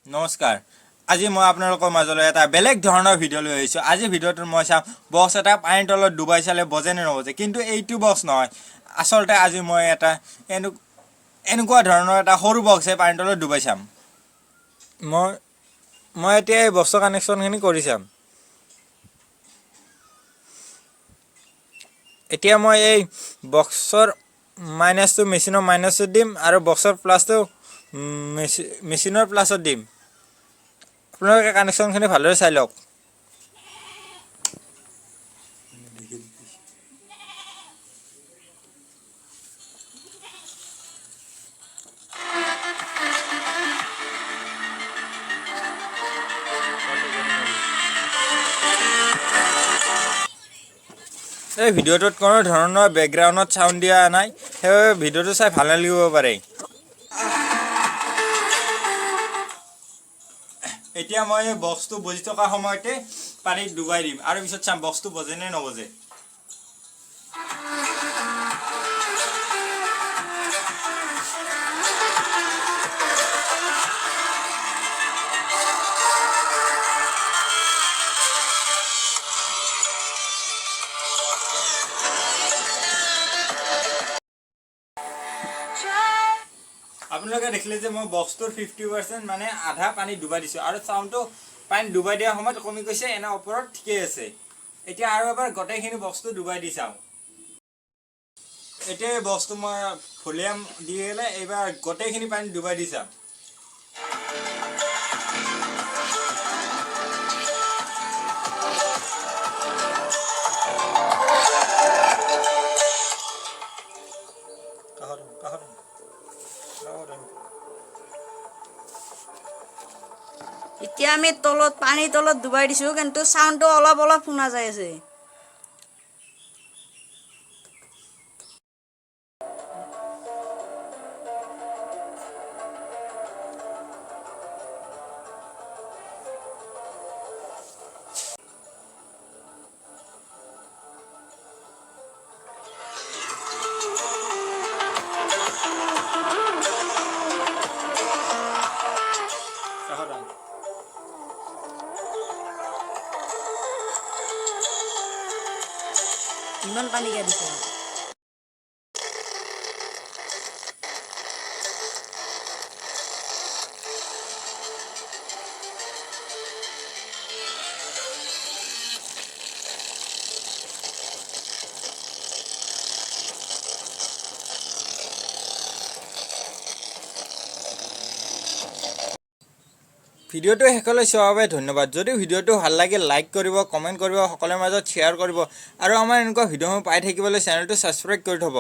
নমস্কাৰ আজি মই আপোনালোকৰ মাজলৈ এটা বেলেগ ধৰণৰ ভিডিঅ' লৈ আহিছোঁ আজি ভিডিঅ'টোত মই চাম বক্স এটা পানীৰ তলত ডুবাই চালে বজে নে নবজে কিন্তু এইটো বক্স নহয় আচলতে আজি মই এটা এনেকুৱা ধৰণৰ এটা সৰু বক্সে পানীৰ তলত ডুবাই চাম মই এতিয়া এই বক্সৰ কানেকশ্যনখিনি কৰি চাম এতিয়া মই এই বক্সৰ মাইনাসটো মেচিনৰ মাইনাসত দিম আৰু বক্সৰ প্লাসটো মেচিনৰ প্লাসত দিম আপোনালোকে কানেকশ্যনখিনি ভালদৰে চাই লওক এই ভিডিঅ'টোত কোনো ধৰণৰ বেকগ্ৰাউণ্ডত সাউণ্ড দিয়া নাই সেইবাবে ভিডিঅ'টো চাই ভাল লাগিব পাৰে এতিয়া মই এই বক্সটো বজি থকা সময়তে পানীত ডুবাই দিম আৰু পিছত চাম বক্সটো বজে নে নবজে আপোনালোকে দেখিলে যে মই বক্সটোৰ 50% মানে আধা পানী ডুবাই দিছোঁ আৰু চাউণ্ডটো পানী ডুবাই দিয়াৰ সময়ত কমি গৈছে এনে ওপৰত ঠিকেই আছে এতিয়া আৰু এবাৰ গোটেইখিনি বক্সটো ডুবাই দি চাওঁ এতিয়া এই বক্সটো মই ভলিউম দি গ'লে এইবাৰ গোটেইখিনি পানী ডুবাই দি চাওঁ এতিয়া আমি পানীৰ তলত ডুবাই দিছোঁ কিন্তু সাউণ্ডটো অলপ শুনা যায় আছে ইমান পানী গা দিছে ভিডিঅ'টো শেষলৈ চোৱাৰ বাবে ধন্যবাদ যদি ভিডিঅ'টো ভাল লাগে লাইক কৰিব কমেণ্ট কৰিব সকলোৰে মাজত শ্বেয়াৰ কৰিব আৰু আমাৰ এনেকুৱা ভিডিঅ'সমূহ পাই থাকিবলৈ চেনেলটো ছাবস্ক্ৰাইব কৰি থ'ব